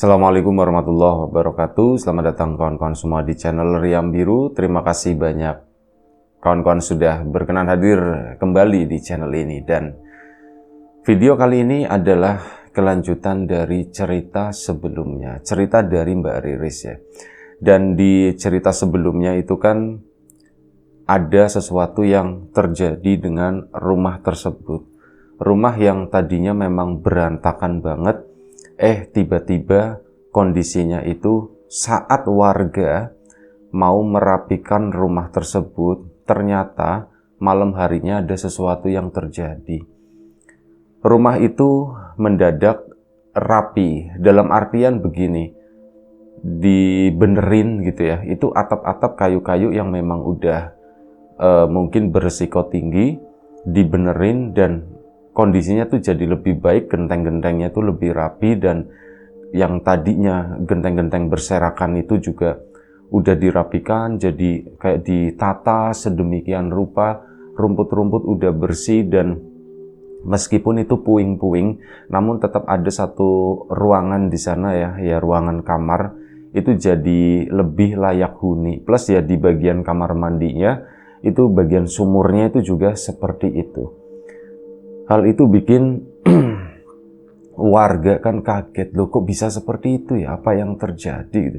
Assalamualaikum warahmatullahi wabarakatuh. Selamat datang kawan-kawan semua di channel Riam Biru. Terima kasih banyak kawan-kawan sudah berkenan hadir kembali di channel ini. Dan video kali ini adalah kelanjutan dari cerita sebelumnya. Cerita dari Mbak Riris ya. Dan di cerita sebelumnya itu kan ada sesuatu yang terjadi dengan rumah tersebut. Rumah yang tadinya memang berantakan banget, tiba-tiba kondisinya itu saat warga mau merapikan rumah tersebut, ternyata malam harinya ada sesuatu yang terjadi. Rumah itu mendadak rapi, dalam artian begini, dibenerin gitu ya, itu atap-atap kayu-kayu yang memang udah mungkin beresiko tinggi, dibenerin dan kondisinya tuh jadi lebih baik, genteng-gentengnya tuh lebih rapi, dan yang tadinya genteng-genteng berserakan itu juga udah dirapikan, jadi kayak ditata sedemikian rupa, rumput-rumput udah bersih, dan meskipun itu puing-puing, namun tetap ada satu ruangan di sana ya ruangan kamar, itu jadi lebih layak huni. Plus ya di bagian kamar mandinya, itu bagian sumurnya itu juga seperti itu. Hal itu bikin warga kan kaget, loh kok bisa seperti itu ya, apa yang terjadi?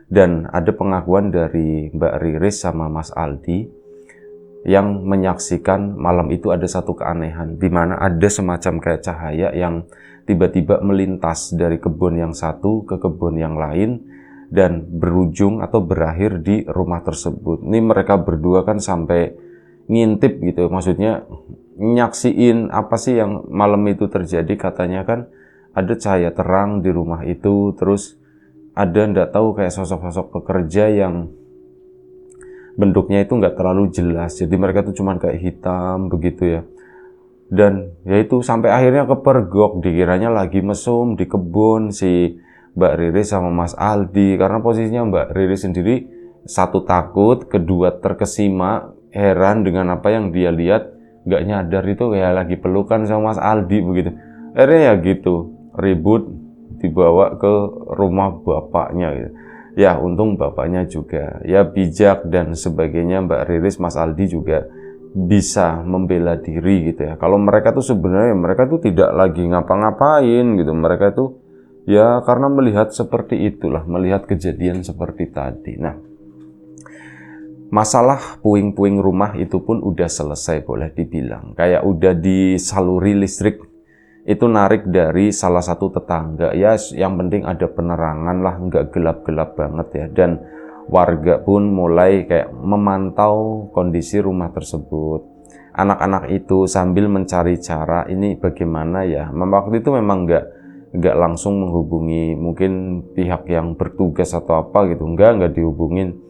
Dan ada pengakuan dari Mbak Riris sama Mas Aldi yang menyaksikan malam itu ada satu keanehan, di mana ada semacam kayak cahaya yang tiba-tiba melintas dari kebun yang satu ke kebun yang lain dan berujung atau berakhir di rumah tersebut. Ini mereka berdua kan sampai ngintip gitu, maksudnya nyaksiin apa sih yang malam itu terjadi. Katanya kan ada cahaya terang di rumah itu, terus ada ndak tahu kayak sosok-sosok pekerja yang bentuknya itu nggak terlalu jelas, jadi mereka tuh cuman kayak hitam begitu ya. Dan ya itu sampai akhirnya kepergok, dikiranya lagi mesum di kebun si Mbak Riris sama Mas Aldi, karena posisinya Mbak Riris sendiri satu takut, kedua terkesima, heran dengan apa yang dia lihat, nggak nyadar itu kayak lagi pelukan sama Mas Aldi begitu. Akhirnya ya gitu, ribut, dibawa ke rumah bapaknya gitu. Ya untung bapaknya juga ya bijak dan sebagainya, Mbak Riris, Mas Aldi juga bisa membela diri gitu ya. Kalau mereka tuh sebenarnya mereka tuh tidak lagi ngapa-ngapain gitu, mereka tuh ya karena melihat seperti itulah, melihat kejadian seperti tadi. Nah, masalah puing-puing rumah itu pun udah selesai boleh dibilang. Kayak udah disaluri listrik, itu narik dari salah satu tetangga. Ya yang penting ada penerangan lah, nggak gelap-gelap banget ya. Dan warga pun mulai kayak memantau kondisi rumah tersebut. Anak-anak itu sambil mencari cara ini bagaimana ya. Waktu itu memang nggak langsung menghubungi mungkin pihak yang bertugas atau apa gitu. Nggak dihubungin.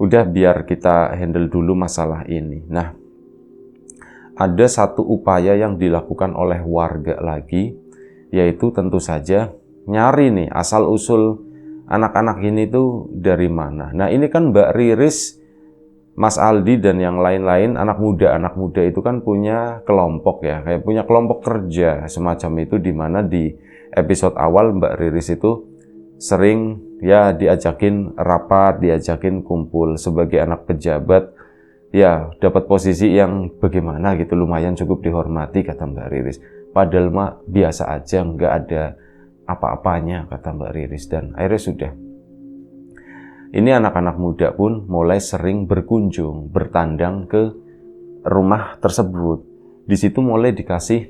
Udah biar kita handle dulu masalah ini. Nah, ada satu upaya yang dilakukan oleh warga lagi, yaitu tentu saja nyari nih asal-usul anak-anak ini tuh dari mana. Nah, ini kan Mbak Riris, Mas Aldi dan yang lain-lain anak muda itu kan punya kelompok ya, kayak punya kelompok kerja semacam itu, di mana di episode awal Mbak Riris itu sering ya diajakin rapat, diajakin kumpul sebagai anak pejabat. Ya, dapat posisi yang bagaimana gitu, lumayan cukup dihormati kata Mbak Riris. Padahal mah biasa aja, nggak ada apa-apanya kata Mbak Riris. Dan akhirnya sudah. Ini anak-anak muda pun mulai sering berkunjung, bertandang ke rumah tersebut. Di situ mulai dikasih,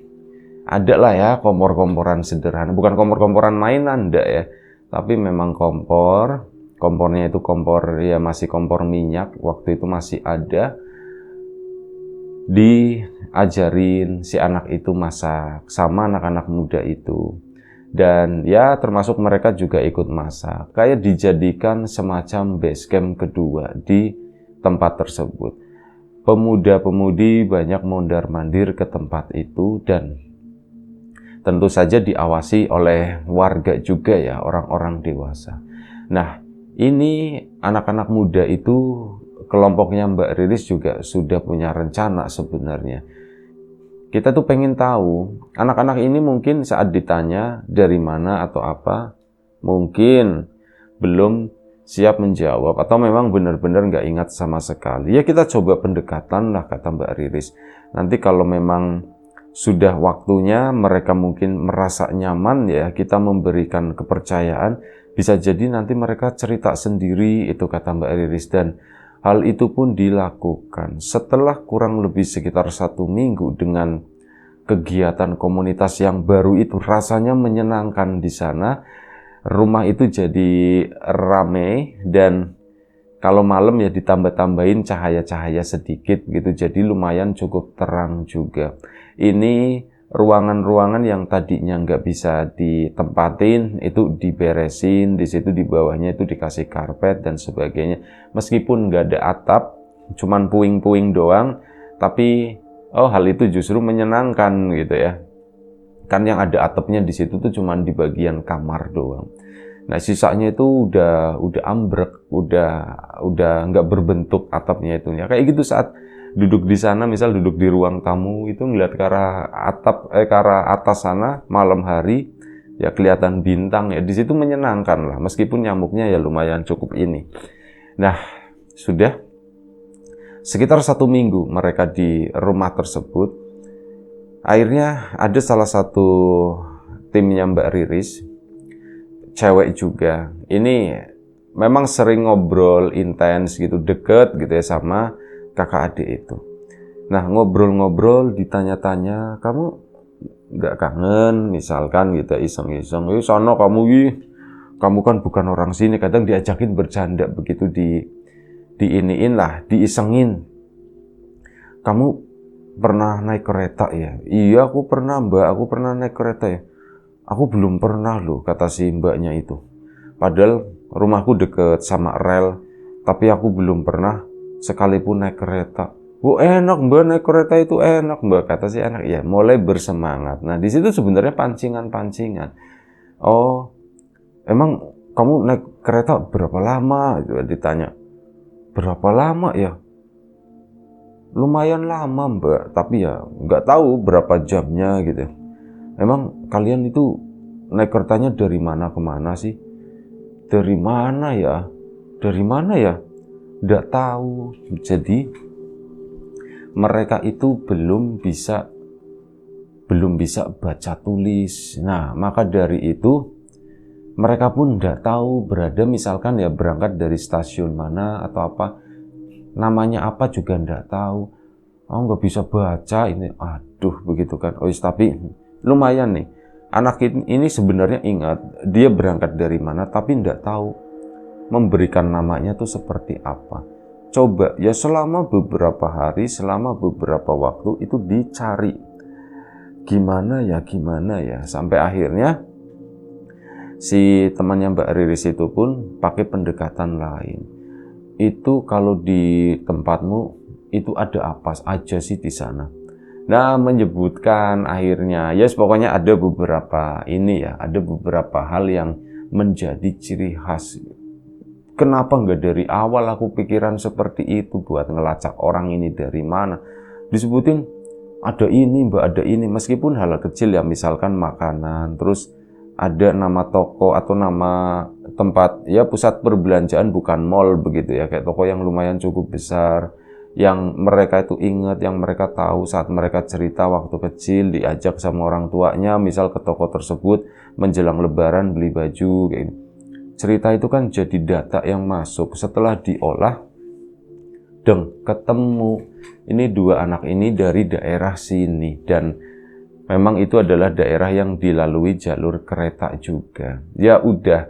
ada lah ya kompor-komporan sederhana. Bukan kompor-komporan mainan, enggak ya. Tapi memang kompornya itu kompor ya masih kompor minyak, waktu itu masih ada. Diajarin si anak itu masak sama anak-anak muda itu. Dan ya termasuk mereka juga ikut masak. Kayak dijadikan semacam base camp kedua di tempat tersebut. Pemuda-pemudi banyak mondar-mandir ke tempat itu dan tentu saja diawasi oleh warga juga ya, orang-orang dewasa. Nah, ini anak-anak muda itu kelompoknya Mbak Riris juga sudah punya rencana sebenarnya. Kita tuh pengen tahu, anak-anak ini mungkin saat ditanya dari mana atau apa, mungkin belum siap menjawab, atau memang benar-benar nggak ingat sama sekali. Ya kita coba pendekatan lah, kata Mbak Riris. Nanti kalau memang sudah waktunya mereka mungkin merasa nyaman, ya kita memberikan kepercayaan, bisa jadi nanti mereka cerita sendiri, itu kata Mbak Riris. Dan hal itu pun dilakukan setelah kurang lebih sekitar 1 minggu dengan kegiatan komunitas yang baru itu. Rasanya menyenangkan di sana. Rumah itu jadi rame, dan kalau malam ya ditambah-tambahin cahaya-cahaya sedikit gitu, jadi lumayan cukup terang juga. Ini ruangan-ruangan yang tadinya nggak bisa ditempatin itu diberesin, di situ di bawahnya itu dikasih karpet dan sebagainya. Meskipun nggak ada atap, cuman puing-puing doang, tapi hal itu justru menyenangkan gitu ya. Kan yang ada atapnya di situ tuh cuman di bagian kamar doang. Nah, sisanya itu udah ambrek, udah nggak berbentuk atapnya itu. Ya kayak gitu saat duduk di sana, misal duduk di ruang tamu itu ngeliat ke arah ke arah atas sana malam hari, ya kelihatan bintang ya. Di situ menyenangkan lah, meskipun nyamuknya ya lumayan cukup ini. Nah, sudah sekitar 1 minggu mereka di rumah tersebut. Akhirnya ada salah satu timnya Mbak Riris, cewek juga. Ini memang sering ngobrol intens gitu, deket gitu ya sama kakak adik itu. Nah, ngobrol-ngobrol, ditanya-tanya, kamu nggak kangen misalkan gitu, iseng-iseng, sono kamu kan bukan orang sini. Kadang diajakin bercanda begitu, diiniin lah, diisengin. Kamu pernah naik kereta ya? Iya, aku pernah Mbak, aku pernah naik kereta ya. Aku belum pernah loh, kata si mbaknya itu. Padahal rumahku deket sama rel, tapi aku belum pernah sekalipun naik kereta. Oh enak Mbak, naik kereta itu enak Mbak, kata si anak. Ya mulai bersemangat. Nah di situ sebenarnya pancingan-pancingan. Oh, emang kamu naik kereta berapa lama? Gitu ditanya. Berapa lama ya? Lumayan lama Mbak, tapi ya nggak tahu berapa jamnya gitu. Emang kalian itu naik keretanya dari mana ke mana sih? Dari mana ya? Dari mana ya? Nggak tahu. Jadi mereka itu belum bisa baca tulis. Nah, maka dari itu mereka pun nggak tahu berada, misalkan ya berangkat dari stasiun mana atau apa. Namanya apa juga nggak tahu. Oh, nggak bisa baca ini. Aduh, begitu kan. Oh, tapi lumayan nih. Anak ini sebenarnya ingat dia berangkat dari mana, tapi nggak tahu memberikan namanya tuh seperti apa. Coba ya selama beberapa hari, selama beberapa waktu itu dicari. Gimana ya. Sampai akhirnya si temannya Mbak Riris itu pun pakai pendekatan lain. Itu kalau di tempatmu itu ada apa aja sih di sana? Nah, menyebutkan akhirnya, ya pokoknya ada beberapa ada beberapa hal yang menjadi ciri khas. Kenapa nggak dari awal aku pikiran seperti itu buat ngelacak orang ini dari mana? Disebutin ada ini Mbak, ada ini, meskipun hal kecil ya, misalkan makanan, terus ada nama toko atau nama tempat ya pusat perbelanjaan, bukan mall begitu ya, kayak toko yang lumayan cukup besar, yang mereka itu ingat, yang mereka tahu saat mereka cerita waktu kecil diajak sama orang tuanya misal ke toko tersebut menjelang lebaran beli baju kayak gitu. Cerita itu kan jadi data yang masuk setelah diolah dan ketemu ini dua anak ini dari daerah sini, dan memang itu adalah daerah yang dilalui jalur kereta juga. Ya udah,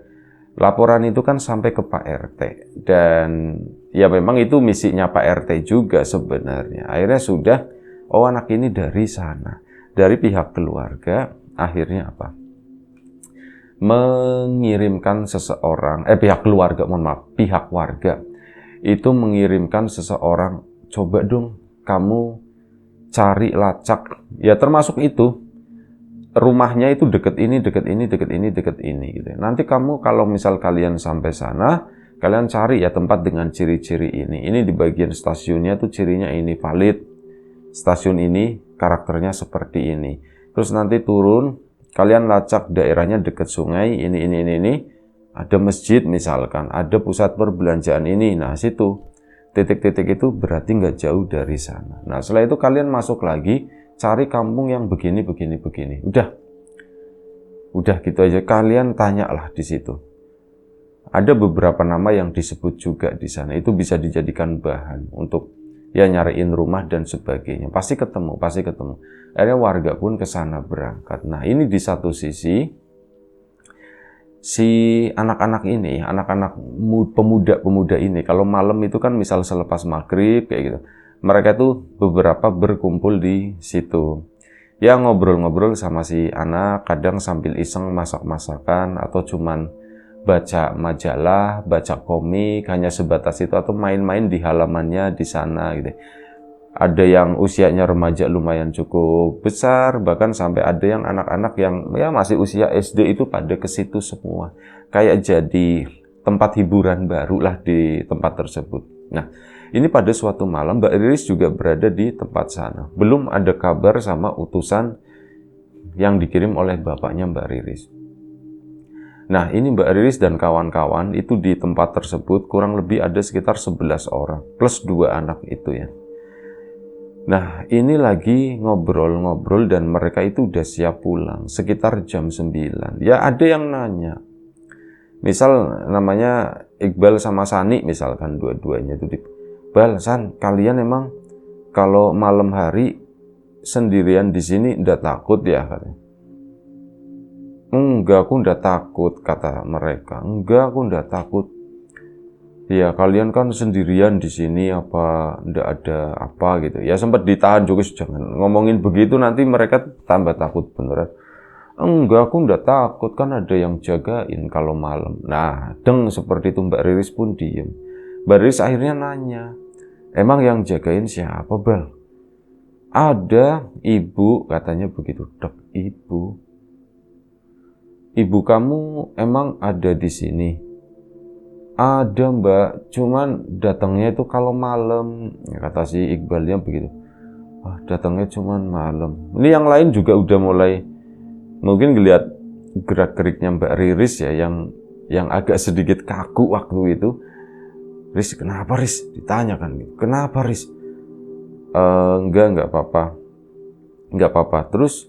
laporan itu kan sampai ke Pak RT. Dan ya memang itu misinya Pak RT juga sebenarnya. Akhirnya sudah, oh anak ini dari sana. Dari pihak keluarga, akhirnya apa? Mengirimkan seseorang, pihak keluarga, pihak warga. Itu mengirimkan seseorang, coba dong kamu cari lacak, ya termasuk itu rumahnya itu deket ini gitu. Nanti kamu kalau misal kalian sampai sana, kalian cari ya tempat dengan ciri-ciri ini di bagian stasiunnya tuh cirinya ini valid, stasiun ini karakternya seperti ini. Terus nanti turun, kalian lacak daerahnya deket sungai ini. ada masjid misalkan, ada pusat perbelanjaan ini, nah situ titik-titik itu berarti nggak jauh dari sana. Nah setelah itu kalian masuk lagi, cari kampung yang begini, udah gitu aja, kalian tanyalah di situ. Ada beberapa nama yang disebut juga di sana, itu bisa dijadikan bahan untuk ya nyariin rumah dan sebagainya. Pasti ketemu. Akhirnya warga pun ke sana berangkat. Nah, ini di satu sisi si anak-anak ini, pemuda-pemuda ini, kalau malam itu kan misal selepas maghrib kayak gitu, mereka tuh beberapa berkumpul di situ. Ya ngobrol-ngobrol sama si anak, kadang sambil iseng masak-masakan atau cuman baca majalah, baca komik, hanya sebatas itu, atau main-main di halamannya di sana gitu. Ada yang usianya remaja lumayan cukup besar, bahkan sampai ada yang anak-anak yang ya masih usia SD itu pada ke situ semua. Kayak jadi tempat hiburan baru lah di tempat tersebut. Nah, ini pada suatu malam Mbak Riris juga berada di tempat sana. Belum ada kabar sama utusan yang dikirim oleh bapaknya Mbak Riris. Nah, ini Mbak Riris dan kawan-kawan itu di tempat tersebut kurang lebih ada sekitar 11 orang, plus 2 anak itu ya. Nah, ini lagi ngobrol-ngobrol dan mereka itu udah siap pulang, sekitar jam 9. Ya, ada yang nanya. Misal namanya Iqbal sama Sani misalkan, dua-duanya itu Bal, San, kalian emang kalau malam hari sendirian di sini ndak takut ya? Katanya. Enggak, aku ndak takut, kata mereka. Enggak, aku ndak takut. Ya, kalian kan sendirian di sini, apa ndak ada apa gitu. Ya sempat ditahan juga, jangan ngomongin begitu, nanti mereka tambah takut beneran. Enggak, aku ndak takut, kan ada yang jagain kalau malam. Nah, seperti itu Mbak Riris pun diem. Mbak Riris akhirnya nanya, emang yang jagain siapa, Bal? Ada ibu, katanya begitu. Dok, ibu. Ibu kamu emang ada di sini? Ada, Mbak, cuman datangnya itu kalau malam, kata si Iqbalnya begitu. Datangnya cuman malam. Ini yang lain juga udah mulai mungkin ngeliat gerak-geriknya Mbak Riris ya, yang agak sedikit kaku waktu itu. Riz, kenapa Riz? Ditanyakan gitu. Kenapa Riz? Enggak apa-apa. Enggak apa-apa. Terus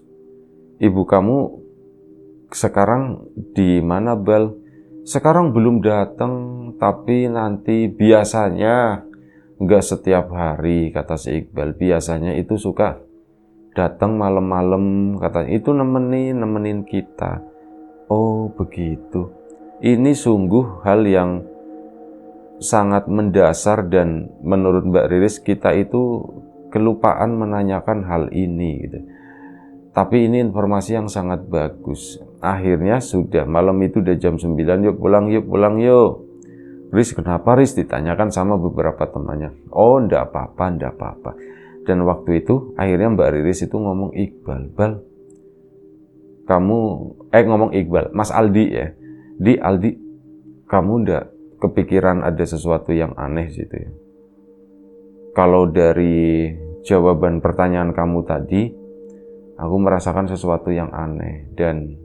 ibu kamu sekarang di mana, Bal? Sekarang belum datang, tapi nanti biasanya enggak setiap hari, kata si Iqbal. Biasanya itu suka datang malam-malam, katanya. Itu nemenin kita. Oh, begitu. Ini sungguh hal yang sangat mendasar dan menurut Mbak Riris kita itu kelupaan menanyakan hal ini gitu. Tapi ini informasi yang sangat bagus. Akhirnya sudah malam itu udah jam 9, yuk pulang yuk. Riz, kenapa Riz? Ditanyakan sama beberapa temannya. Oh, ndak apa-apa. Dan waktu itu akhirnya Mbak Riris itu ngomong Iqbal, Bal, kamu ngomong Iqbal, Mas Aldi ya. Aldi, kamu ndak kepikiran ada sesuatu yang aneh gitu ya? Kalau dari jawaban pertanyaan kamu tadi, aku merasakan sesuatu yang aneh dan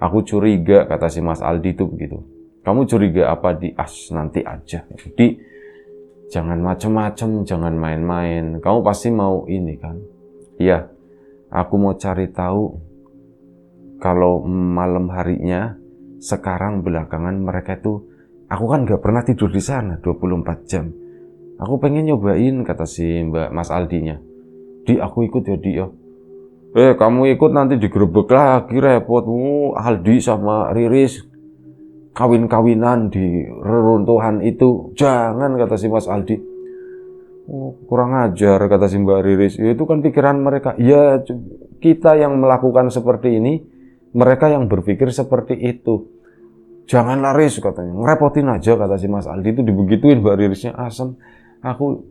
aku curiga, kata si Mas Aldi itu begitu. Kamu curiga apa? Nanti aja. Jangan macem-macem, jangan main-main. Kamu pasti mau ini kan? Iya, aku mau cari tahu kalau malam harinya sekarang belakangan mereka itu, aku kan gak pernah tidur di sana 24 jam. Aku pengen nyobain, kata si Mbak Mas Aldinya. Aku ikut ya, Di. Kamu ikut nanti digerebek lagi, repot. Aldi sama Riris kawin-kawinan di reruntuhan itu. Jangan, kata si Mas Aldi. Kurang ajar, kata si Mbak Riris. Itu kan pikiran mereka. Ya, kita yang melakukan seperti ini, mereka yang berpikir seperti itu. Janganlah Riz, katanya. Ngerepotin aja, kata si Mas Aldi. Itu dibegituin Mbak Ririsnya asem. Aku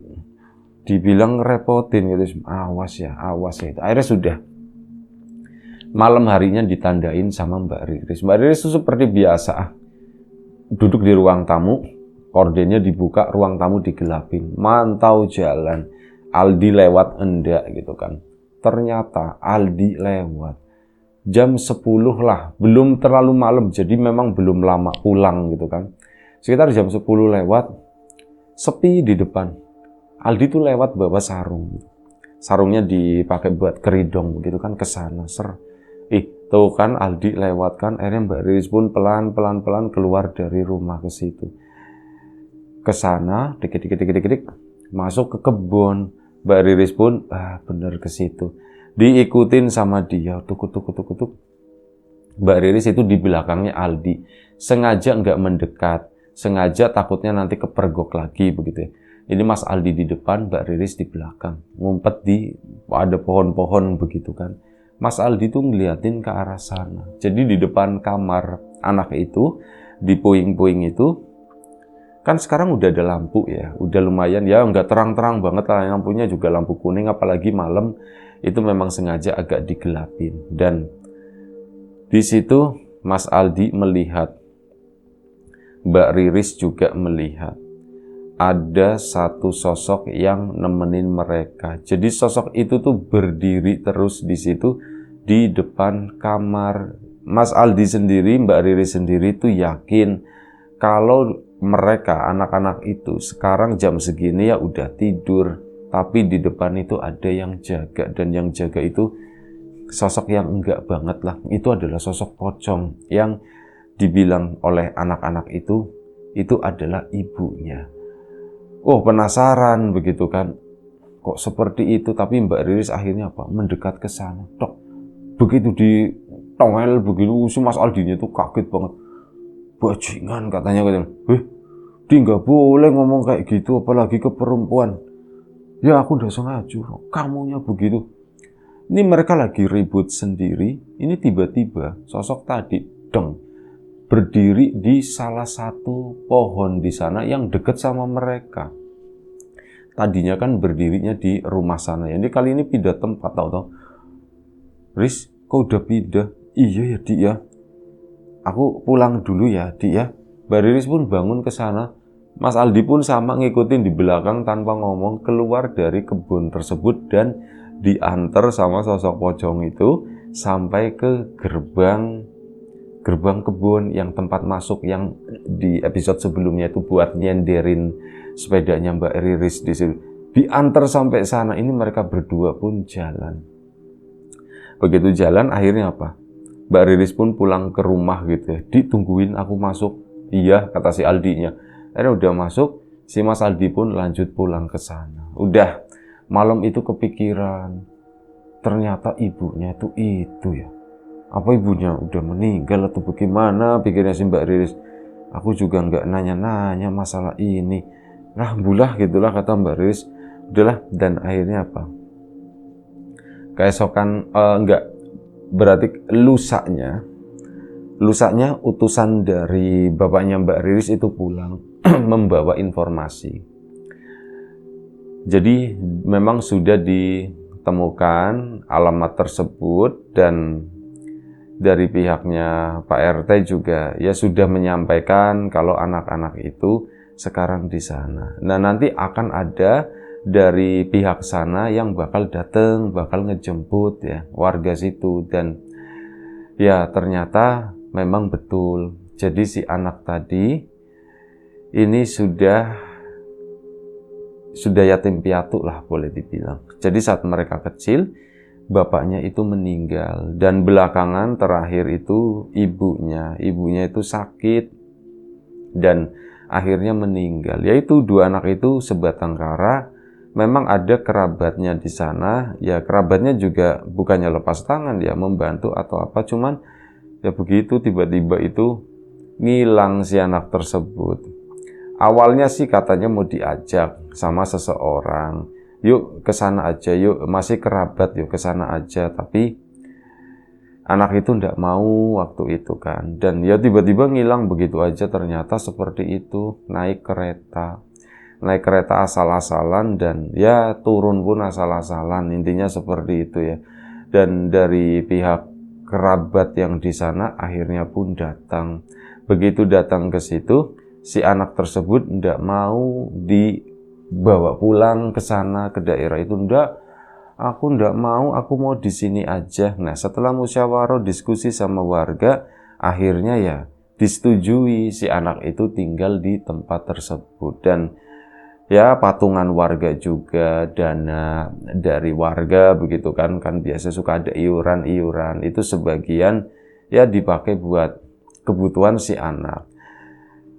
dibilang ngerepotin gitu. Awas ya. Akhirnya sudah. Malam harinya ditandain sama Mbak Riris. Mbak Riris itu seperti biasa. Duduk di ruang tamu. Kordennya dibuka, ruang tamu digelapin. Mantau jalan. Aldi lewat enggak gitu kan. Ternyata Aldi lewat. jam 10 lah, belum terlalu malam, jadi memang belum lama pulang gitu kan. Sekitar jam 10 lewat, sepi di depan. Aldi tuh lewat bawa sarung. Sarungnya dipakai buat keridong begitu kan, ke sana. Tuh kan Aldi lewat kan, akhirnya Mbak Riris pun pelan-pelan keluar dari rumah ke situ. Ke sana, dikit-dikit, masuk ke kebun. Mbak Riris pun, bener ke situ. Diikutin sama dia, tuk. Mbak Riris itu di belakangnya Aldi. Sengaja nggak mendekat, sengaja takutnya nanti kepergok lagi begitu ya. Ini Mas Aldi di depan, Mbak Riris di belakang. Ngumpet ada pohon-pohon begitu kan. Mas Aldi tuh ngeliatin ke arah sana. Jadi di depan kamar anak itu, di puing-puing itu, kan sekarang udah ada lampu ya. Udah lumayan ya, nggak terang-terang banget lah. Lampunya juga lampu kuning, apalagi malam. Itu memang sengaja agak digelapin. Dan di situ Mas Aldi melihat, Mbak Riris juga melihat, ada satu sosok yang nemenin mereka. Jadi sosok itu tuh berdiri terus di situ di depan kamar. Mas Aldi sendiri, Mbak Riris sendiri tuh yakin kalau mereka, anak-anak itu sekarang jam segini ya udah tidur. Tapi di depan itu ada yang jaga, dan yang jaga itu sosok yang enggak banget lah. Itu adalah sosok pocong yang dibilang oleh anak-anak itu adalah ibunya. Oh, penasaran begitu kan, kok seperti itu. Tapi Mbak Riris akhirnya apa? Mendekat ke sana. Tok, begitu di towel begitu, si Mas Aldinya tuh kaget banget. Bajingan katanya. Dia nggak boleh ngomong kayak gitu, apalagi ke perempuan. Ya aku udah sengaja, kamunya begitu. Ini mereka lagi ribut sendiri. Ini tiba-tiba sosok tadi berdiri di salah satu pohon di sana yang dekat sama mereka. Tadinya kan berdirinya di rumah sana. Ini kali ini pindah tempat, tahu. Riz, kau udah pindah? Iya ya, Dik ya. Aku pulang dulu ya, Dik ya. Mbak Riris pun bangun ke sana. Mas Aldi pun sama ngikutin di belakang tanpa ngomong, keluar dari kebun tersebut dan diantar sama sosok pocong itu sampai ke gerbang kebun yang tempat masuk yang di episode sebelumnya itu buat nyenderin sepedanya Mbak Riris di situ. Diantar sampai sana, ini mereka berdua pun jalan. Begitu jalan akhirnya apa? Mbak Riris pun pulang ke rumah gitu ya. Ditungguin aku masuk. Iya, kata si Aldinya. Akhirnya udah masuk, si Mas Aldi pun lanjut pulang ke sana. Udah malam itu kepikiran, ternyata ibunya itu ya. Apa ibunya udah meninggal atau bagaimana, pikirnya si Mbak Riris. Aku juga nggak nanya-nanya masalah ini. Nah, bulah gitulah kata Mbak Riris. Udahlah, dan akhirnya apa? Keesokan, berarti lusanya utusan dari bapaknya Mbak Riris itu pulang membawa informasi. Jadi memang sudah ditemukan alamat tersebut, dan dari pihaknya Pak RT juga ya sudah menyampaikan kalau anak-anak itu sekarang di sana. Nah, nanti akan ada dari pihak sana yang bakal datang, bakal ngejemput ya warga situ. Dan ya ternyata memang betul. Jadi si anak tadi ini sudah yatim piatu lah boleh dibilang. Jadi saat mereka kecil, bapaknya itu meninggal, dan belakangan terakhir itu ibunya itu sakit dan akhirnya meninggal. Yaitu dua anak itu sebatang kara. Memang ada kerabatnya di sana, ya kerabatnya juga bukannya lepas tangan ya membantu atau apa, cuman ya begitu tiba-tiba itu ngilang si anak tersebut. Awalnya sih katanya mau diajak sama seseorang, yuk ke sana aja, yuk masih kerabat, yuk ke sana aja. Tapi anak itu ndak mau waktu itu kan. Dan ya tiba-tiba ngilang begitu aja, ternyata seperti itu. Naik kereta asal-asalan, dan ya turun pun asal-asalan. Intinya seperti itu ya. Dan dari pihak kerabat yang di sana akhirnya pun datang. Begitu datang ke situ, si anak tersebut ndak mau dibawa pulang ke sana, ke daerah itu, ndak. aku ndak mau, aku mau di sini aja. Nah, setelah musyawarah diskusi sama warga, akhirnya ya disetujui si anak itu tinggal di tempat tersebut. Dan ya patungan warga juga, dana dari warga begitu kan biasa suka ada iuran-iuran, itu sebagian ya dipakai buat kebutuhan si anak.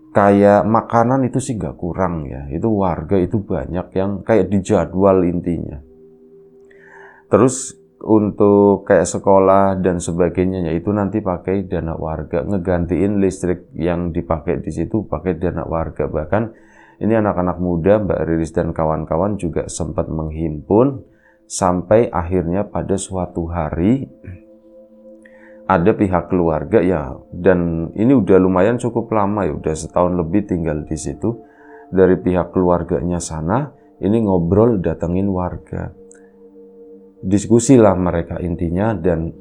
Kayak makanan itu sih nggak kurang ya, itu warga itu banyak yang kayak dijadwal intinya. Terus untuk kayak sekolah dan sebagainya, ya itu nanti pakai dana warga, ngegantiin listrik yang dipakai di situ pakai dana warga. Bahkan ini anak-anak muda, Mbak Riris dan kawan-kawan juga sempat menghimpun sampai akhirnya pada suatu hari ada pihak keluarga ya, dan ini udah lumayan cukup lama ya, udah setahun lebih tinggal di situ. Dari pihak keluarganya sana ini ngobrol datengin warga. Diskusi lah mereka intinya, dan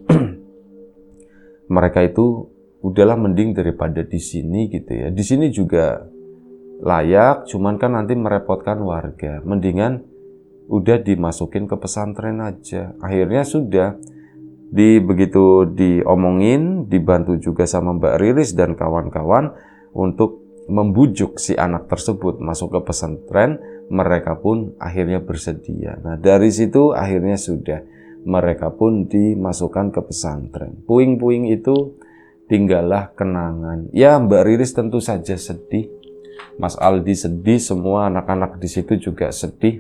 mereka itu udahlah mending daripada di sini gitu ya. Di sini juga layak, cuman kan nanti merepotkan warga. Mendingan udah dimasukin ke pesantren aja. Akhirnya sudah begitu diomongin, dibantu juga sama Mbak Riris dan kawan-kawan untuk membujuk si anak tersebut masuk ke pesantren. Mereka pun akhirnya bersedia. Nah, dari situ akhirnya sudah mereka pun dimasukkan ke pesantren. Puing-puing itu tinggallah kenangan. Ya, Mbak Riris tentu saja sedih. Mas Aldi sedih, semua anak-anak di situ juga sedih.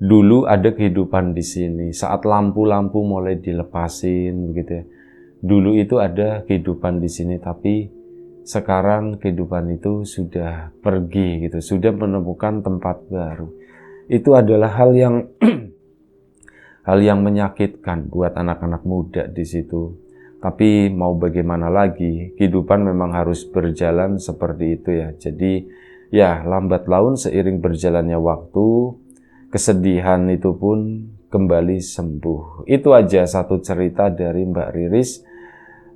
Dulu ada kehidupan di sini. Saat lampu-lampu mulai dilepasin begitu ya. Dulu itu ada kehidupan di sini, tapi sekarang kehidupan itu sudah pergi gitu, sudah menemukan tempat baru. Itu adalah hal yang hal yang menyakitkan buat anak-anak muda di situ. Tapi mau bagaimana lagi, kehidupan memang harus berjalan seperti itu ya. Jadi ya lambat laun seiring berjalannya waktu, kesedihan itu pun kembali sembuh. Itu aja satu cerita dari Mbak Riris.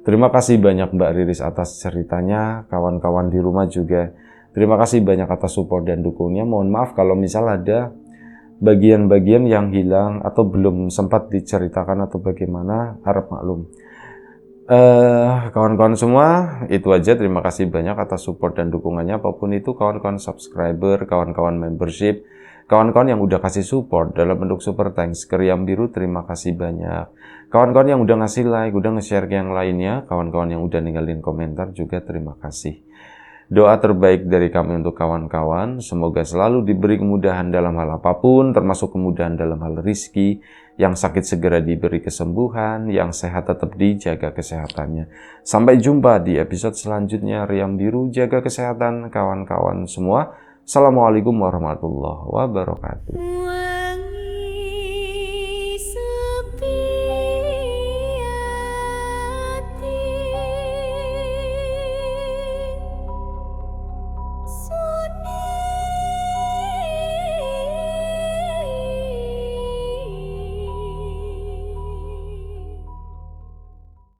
Terima kasih banyak Mbak Riris atas ceritanya, kawan-kawan di rumah juga. Terima kasih banyak atas support dan dukungnya. Mohon maaf kalau misal ada bagian-bagian yang hilang atau belum sempat diceritakan atau bagaimana, harap maklum. Kawan-kawan semua, itu aja. Terima kasih banyak atas support dan dukungannya. Apapun itu, kawan-kawan subscriber, kawan-kawan membership, kawan-kawan yang udah kasih support dalam bentuk super thanks ke Riam Biru, terima kasih banyak. Kawan-kawan yang udah ngasih like, udah nge-share ke yang lainnya, kawan-kawan yang udah ninggalin komentar juga terima kasih. Doa terbaik dari kami untuk kawan-kawan, semoga selalu diberi kemudahan dalam hal apapun, termasuk kemudahan dalam hal rizki, yang sakit segera diberi kesembuhan, yang sehat tetap dijaga kesehatannya. Sampai jumpa di episode selanjutnya. Riam Biru, jaga kesehatan kawan-kawan semua. Assalamualaikum warahmatullahi wabarakatuh.